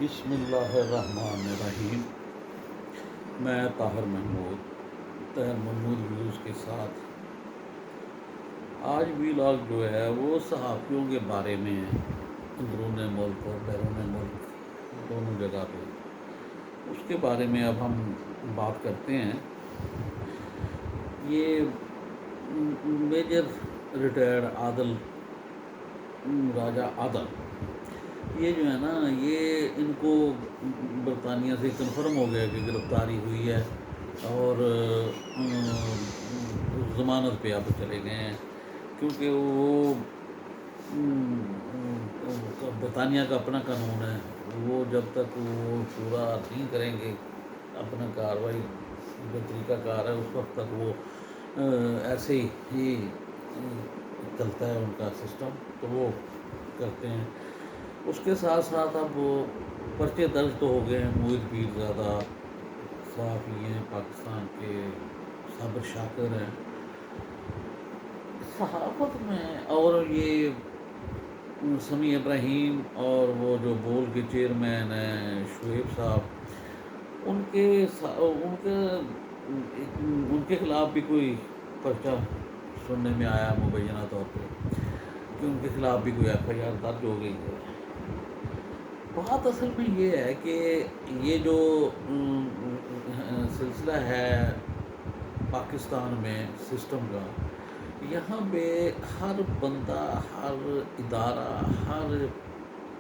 بسم اللہ الرحمن الرحیم۔ میں طاہر محمود ویوز کے ساتھ آج ویلاگ جو ہے وہ صحافیوں کے بارے میں ہے، اندرون ملک اور بیرون ملک دونوں جگہ پہ۔ اس کے بارے میں اب ہم بات کرتے ہیں۔ یہ میجر ریٹائرڈ عادل راجہ عادل، یہ جو ہے نا، یہ ان کو برطانیہ سے کنفرم ہو گیا کہ گرفتاری ہوئی ہے اور ضمانت پہ اب چلے گئے ہیں، کیونکہ وہ برطانیہ کا اپنا قانون ہے، وہ جب تک وہ پورا نہیں کریں گے اپنا کارروائی جو طریقہ کار ہے، اس وقت تک وہ ایسے ہی چلتا ہے ان کا سسٹم، تو وہ کرتے ہیں۔ اس کے ساتھ ساتھ اب وہ پرچے درج تو ہو گئے ہیں۔ موعد پیرزادہ صحافی ہیں، پاکستان کے صابر شاکر ہیں صحافت میں، اور یہ سمیع ابراہیم اور وہ جو بول کے چیئرمین ہیں شعیب صاحب، ان کے خلاف بھی کوئی پرچہ سننے میں آیا مبینہ طور پہ کہ ان کے خلاف بھی کوئی ایف آئی آر درج ہو گئی ہے۔ بات اصل میں یہ ہے کہ یہ جو سلسلہ ہے پاکستان میں سسٹم کا، یہاں پہ ہر بندہ، ہر ادارہ، ہر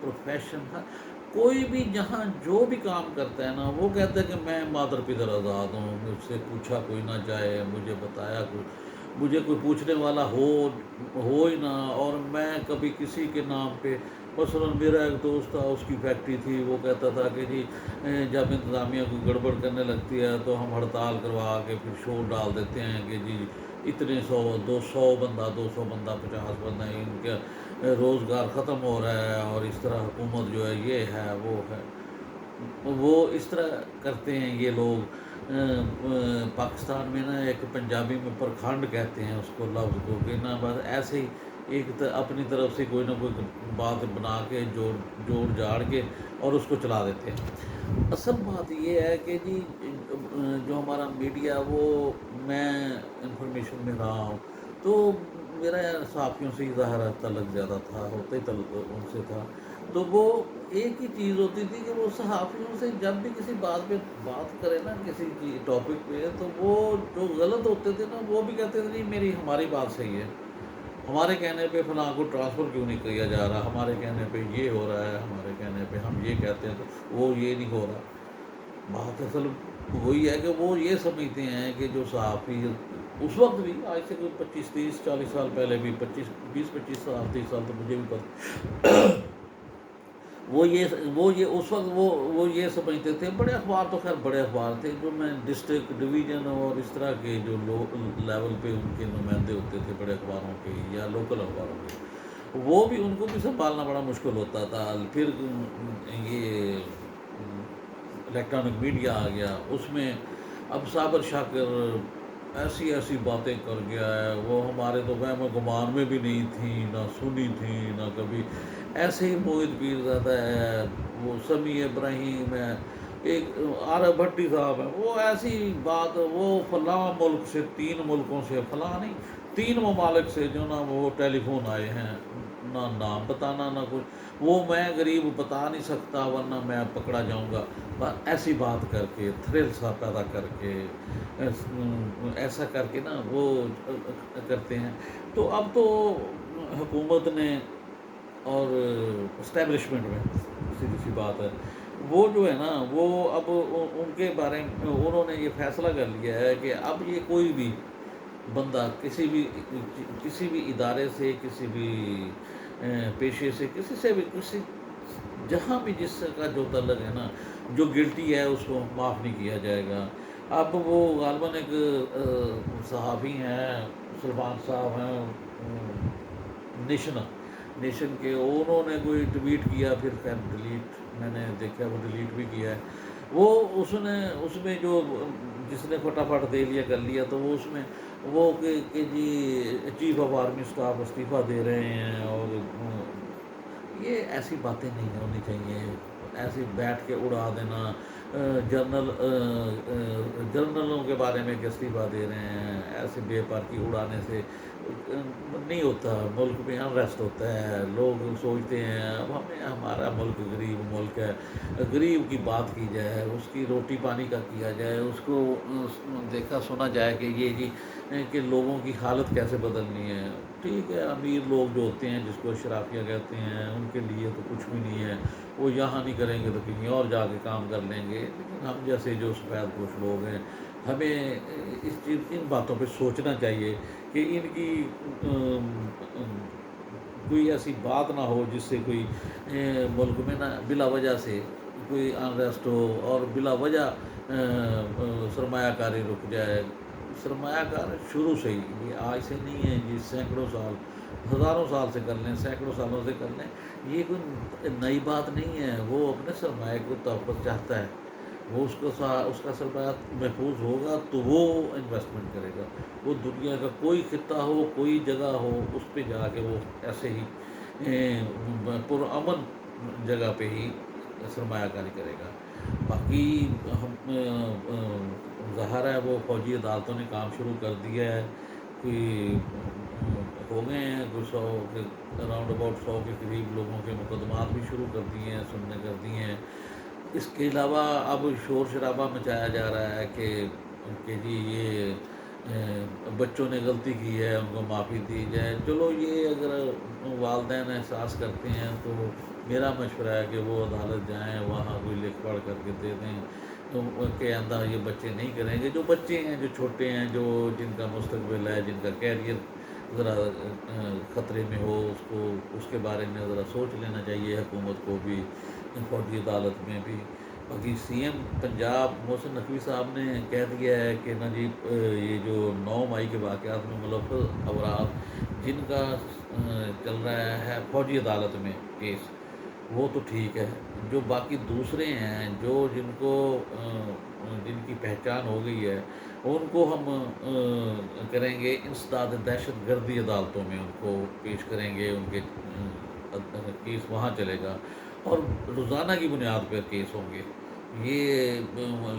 پروفیشن، کوئی بھی جہاں جو بھی کام کرتا ہے نا، وہ کہتا ہے کہ میں مادر پدر آزاد ہوں، مجھ سے پوچھا کوئی نہ جائے، مجھے بتایا مجھے کوئی پوچھنے والا ہو ہی نہ، اور میں کبھی کسی کے نام پہ، مثلا میرا ایک دوست تھا، اس کی فیکٹری تھی، وہ کہتا تھا کہ جی جب انتظامیہ کو گڑبڑ کرنے لگتی ہے تو ہم ہڑتال کروا کے پھر شور ڈال دیتے ہیں کہ جی اتنے 200 بندہ 50 بندہ ان کا روزگار ختم ہو رہا ہے، اور اس طرح حکومت جو ہے یہ ہے وہ ہے، وہ اس طرح کرتے ہیں یہ لوگ۔ پاکستان میں نا ایک پنجابی میں پرکھنڈ کہتے ہیں اس کو، لفظ کو، کہ نا بس ایسے ہی ایک اپنی طرف سے کوئی نہ کوئی بات بنا کے جوڑ جاڑ کے اور اس کو چلا دیتے ہیں۔ اصل بات یہ ہے کہ جی جو ہمارا میڈیا، وہ میں انفارمیشن میں رہا ہوں تو میرا صحافیوں سے ہی ظاہر تعلق زیادہ تھا، ہوتا ہی تعلق ان سے تھا، تو وہ ایک ہی چیز ہوتی تھی کہ وہ صحافیوں سے جب بھی کسی بات پہ بات کرے نا، کسی ٹاپک پہ، تو وہ جو غلط ہوتے تھے نا، وہ بھی کہتے تھے نہیں ہماری بات صحیح ہے، ہمارے کہنے پہ فلاں کو ٹرانسفر کیوں نہیں کیا جا رہا، ہمارے کہنے پہ یہ ہو رہا ہے، ہمارے کہنے پہ ہم یہ کہتے ہیں تو وہ یہ نہیں ہو رہا۔ بات اصل وہی ہے کہ وہ یہ سمجھتے ہیں کہ جو صحافی اس وقت بھی، آج سے کوئی 25 30 40 سال پہلے بھی، 25 سال 30 سال تو مجھے بھی پتہ، وہ یہ اس وقت وہ یہ سمجھتے تھے، بڑے اخبار تو خیر بڑے اخبار تھے، جو میں ڈسٹرکٹ ڈویژن اور اس طرح کے جو لیول پہ ان کے نمائندے ہوتے تھے بڑے اخباروں کے یا لوکل اخباروں کے، وہ بھی ان کو بھی سنبھالنا بڑا مشکل ہوتا تھا۔ پھر یہ الیکٹرانک میڈیا آ گیا، اس میں اب صابر شاکر ایسی باتیں کر گیا ہے، وہ ہمارے تو وہم و گمان میں بھی نہیں تھیں، نہ سنی تھی، نہ کبھی۔ ایسے ہی موعد پیرزادہ ہے، وہ سمیع ابراہیم ہے، ایک عارف بھٹی صاحب ہے، وہ ایسی بات، وہ فلاں ملک سے 3 ملکوں سے، فلاں نہیں 3 ممالک سے جو نا وہ ٹیلی فون آئے ہیں، نہ نام بتانا نہ کچھ، وہ میں غریب بتا نہیں سکتا ورنہ میں پکڑا جاؤں گا، ایسی بات کر کے، تھرل سا پیدا کر کے، ایسا کر کے نا وہ کرتے ہیں۔ تو اب تو حکومت نے اور اسٹیبلشمنٹ میں سیدھی سی بات ہے، وہ جو ہے نا، وہ اب ان کے بارے میں انہوں نے یہ فیصلہ کر لیا ہے کہ اب یہ کوئی بھی بندہ کسی بھی ادارے سے، کسی بھی پیشے سے، کسی جہاں بھی جس کا جو تعلق ہے نا، جو گلٹی ہے اس کو معاف نہیں کیا جائے گا۔ اب وہ غالباً ایک صحافی ہیں، سلمان صاحب ہیں، نیشن کے، انہوں نے کوئی ٹویٹ کیا، پھر خیر ڈیلیٹ، میں نے دیکھا وہ ڈیلیٹ بھی کیا ہے وہ، اس میں جو جس نے فٹافٹ دے لیا کر لیا، تو وہ اس میں وہ کہ جی چیف آف آرمی اسٹاف استعفیٰ دے رہے ہیں، اور یہ ایسی باتیں نہیں ہونی چاہیے، ایسی بیٹھ کے اڑا دینا، جرنلوں کے بارے میں استعفیٰ دے رہے ہیں، ایسے بے پرکی اڑانے سے نہیں ہوتا، ملک میں انریسٹ ہوتا ہے، لوگ سوچتے ہیں اب ہمارا ملک غریب ملک ہے، غریب کی بات کی جائے، اس کی روٹی پانی کا کیا جائے، اس کو دیکھا سنا جائے کہ یہ جی کہ لوگوں کی حالت کیسے بدلنی ہے۔ ٹھیک ہے، امیر لوگ جو ہوتے ہیں جس کو اشرافیہ کہتے ہیں، ان کے لیے تو کچھ بھی نہیں ہے، وہ یہاں نہیں کریں گے تو کہیں اور جا کے کام کر لیں گے، لیکن ہم جیسے جو سفید پوش لوگ ہیں ہمیں ان باتوں پہ سوچنا چاہیے کہ ان کی کوئی ایسی بات نہ ہو جس سے کوئی ملک میں نہ بلا وجہ سے کوئی انریسٹ ہو اور بلا وجہ سرمایہ کاری رک جائے۔ سرمایہ کار شروع سے ہی، یہ آج سے نہیں ہے جی، سینکڑوں سال، ہزاروں سال سے کر لیں، سینکڑوں سالوں سے کر لیں، یہ کوئی نئی بات نہیں ہے۔ وہ اپنے سرمایہ کو تحفظ چاہتا ہے، وہ اس کا سرمایہ محفوظ ہوگا تو وہ انویسٹمنٹ کرے گا، وہ دنیا کا کوئی خطہ ہو، کوئی جگہ ہو، اس پہ جا کے وہ ایسے ہی پرامن جگہ پہ ہی سرمایہ کاری کرے گا۔ باقی ظاہر ہے وہ فوجی عدالتوں نے کام شروع کر دیا ہے، کوئی ہو گئے ہیں کوئی 100 کے اراؤنڈ اباؤٹ 100 کے قریب لوگوں کے مقدمات بھی شروع کر دیے ہیں، سننے کر دیے ہیں۔ اس کے علاوہ اب شور شرابہ مچایا جا رہا ہے کہ جی یہ بچوں نے غلطی کی ہے، ان کو معافی دی جائے۔ چلو یہ اگر والدین احساس کرتے ہیں تو میرا مشورہ ہے کہ وہ عدالت جائیں، وہاں کوئی لکھ پڑھ کر کے دے دیں کہ آئندہ یہ بچے نہیں کریں گے۔ جو بچے ہیں، جو چھوٹے ہیں، جو جن کا مستقبل ہے، جن کا کیریئر ذرا خطرے میں ہو، اس کے بارے میں ذرا سوچ لینا چاہیے حکومت کو بھی، فوجی عدالت میں بھی۔ باقی سی ایم پنجاب محسن نقوی صاحب نے کہہ دیا ہے کہ نا جی یہ جو 9 مئی کے واقعات میں ملوث افراد جن کا چل رہا ہے فوجی عدالت میں کیس، وہ تو ٹھیک ہے، جو باقی دوسرے ہیں جو جن کی پہچان ہو گئی ہے، ان کو ہم کریں گے انسداد دہشت گردی عدالتوں میں، ان کو پیش کریں گے، ان کے کیس وہاں چلے گا اور روزانہ کی بنیاد پر کیس ہوں گے۔ یہ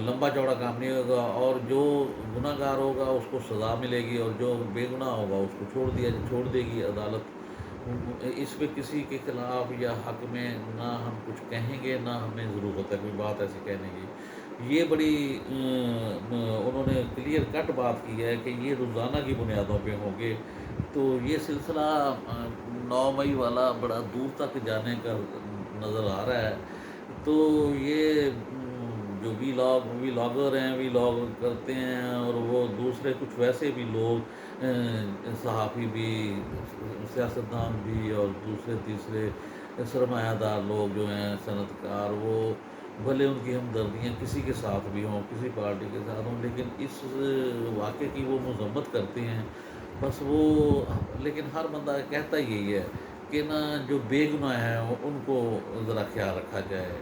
لمبا چوڑا کام نہیں ہوگا، اور جو گناہ گار ہوگا اس کو سزا ملے گی، اور جو بے گناہ ہوگا اس کو چھوڑ دے گی عدالت۔ اس پہ کسی کے خلاف یا حق میں نہ ہم کچھ کہیں گے، نہ ہمیں ضرورت ہے کوئی بات ایسی کہنے کی۔ یہ بڑی انہوں نے کلیئر کٹ بات کی ہے کہ یہ روزانہ کی بنیادوں پہ ہوں گے۔ تو یہ سلسلہ 9 مئی والا بڑا دور تک جانے کا نظر آ رہا ہے۔ تو یہ جو وی لاگر ہیں، وی لاگ کرتے ہیں، اور وہ دوسرے کچھ ویسے بھی لوگ، صحافی بھی، سیاستدان بھی، اور دوسرے تیسرے سرمایہ دار لوگ جو ہیں، صنعت کار، وہ بھلے ان کی ہمدردیاں کسی کے ساتھ بھی ہوں، کسی پارٹی کے ساتھ ہوں، لیکن اس واقعے کی وہ مذمت کرتے ہیں۔ بس وہ، لیکن ہر بندہ کہتا یہی ہے کہ نا جو بے گناہ ہیں ان کو ذرا خیال رکھا جائے۔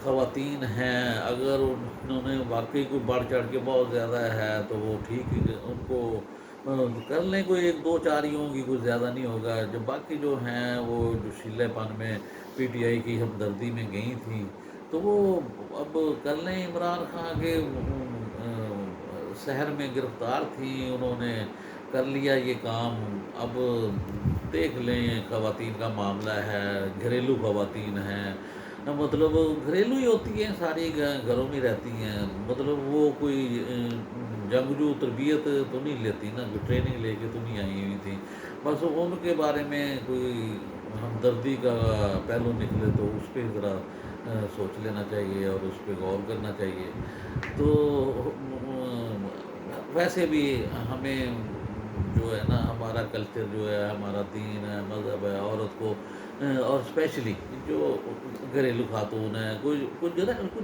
خواتین ہیں، اگر انہوں نے واقعی کوئی بڑھ چڑھ کے بہت زیادہ ہے تو وہ ٹھیک ہے، ان کو کر لیں، کوئی 1 2 4 ہی ہوں گی، کوئی زیادہ نہیں ہوگا۔ جو باقی جو ہیں وہ جو شیلے پن میں پی ٹی آئی کی ہمدردی میں گئی تھیں، تو وہ اب کر لیں۔ عمران خان کے شہر میں گرفتار تھیں، انہوں نے کر لیا یہ کام، اب دیکھ لیں۔ خواتین کا معاملہ ہے، گھریلو خواتین ہیں، مطلب گھریلو ہی ہوتی ہیں، ساری گھروں میں رہتی ہیں، مطلب وہ کوئی جنگجو تربیت تو نہیں لیتی نا، کوئی ٹریننگ لے کے تو نہیں آئی ہوئی تھی۔ بس ان کے بارے میں کوئی ہمدردی کا پہلو نکلے تو اس پہ ذرا سوچ لینا چاہیے اور اس پہ غور کرنا چاہیے۔ تو ویسے بھی ہمیں جو ہے نا، ہمارا کلچر جو ہے، ہمارا دین ہے، مذہب ہے، عورت کو اور اسپیشلی جو گھریلو خاتون ہے، کوئی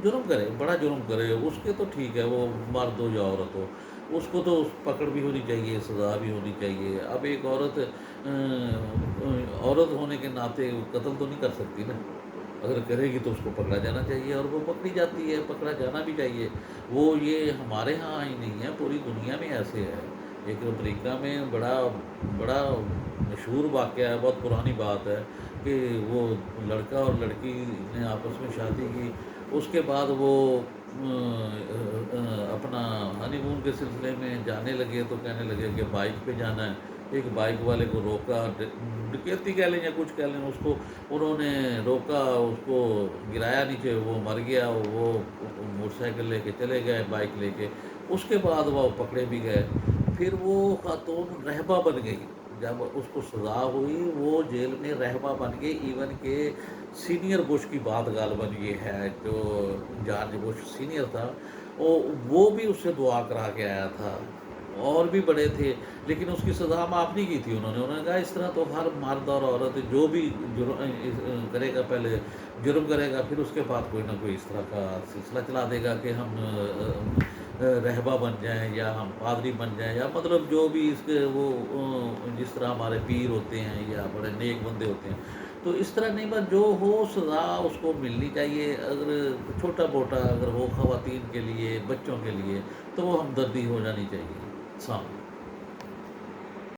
جرم کرے، بڑا جرم کرے، اس کے تو ٹھیک ہے، وہ مرد ہو یا عورت ہو، اس کو تو پکڑ بھی ہونی چاہیے، سزا بھی ہونی چاہیے۔ اب ایک عورت ہونے کے ناطے قتل تو نہیں کر سکتی نا، اگر کرے گی تو اس کو پکڑا جانا چاہیے، اور وہ پکڑی جاتی ہے، پکڑا جانا بھی چاہیے۔ وہ یہ ہمارے ہاں ہی نہیں ہے، پوری دنیا میں ایسے ہے۔ ایک امریکہ میں بڑا مشہور واقعہ ہے، بہت پرانی بات ہے کہ وہ لڑکا اور لڑکی نے آپس میں شادی کی، اس کے بعد وہ اپنا ہنی مون کے سلسلے میں جانے لگے تو کہنے لگے کہ بائک پہ جانا ہے۔ ایک بائک والے کو روکا، ڈکیتی کہہ لیں یا کچھ کہہ لیں، اس کو انہوں نے روکا، اس کو گرایا نیچے، وہ مر گیا، وہ موٹر سائیکل لے کے چلے گئے، بائک لے کے۔ اس کے بعد وہ پکڑے بھی گئے، پھر وہ خاتون رہبہ بن گئی۔ جب اس کو سزا ہوئی وہ جیل میں رہبہ بن گئی، ایون کہ سینئر بش کی بات غالباً یہ ہے، جو جارج بش سینئر تھا وہ بھی اس سے دعا کرا کے آیا تھا، اور بھی بڑے تھے، لیکن اس کی سزا معاف نہیں کی تھی انہوں نے کہا اس طرح تو ہر مرد اور عورت جو بھی کرے گا، پہلے جرم کرے گا، پھر اس کے بعد کوئی نہ کوئی اس طرح کا سلسلہ چلا دے گا کہ ہم رہبہ بن جائیں یا ہم پادری بن جائیں، یا مطلب جو بھی اس کے وہ جس طرح ہمارے پیر ہوتے ہیں یا بڑے نیک بندے ہوتے ہیں، تو اس طرح نہیں، بس جو ہو سزا اس کو ملنی چاہیے، اگر چھوٹا موٹا اگر ہو خواتین کے لیے، بچوں کے لیے، تو وہ ہمدردی ہو جانی چاہیے۔ السلام علیکم۔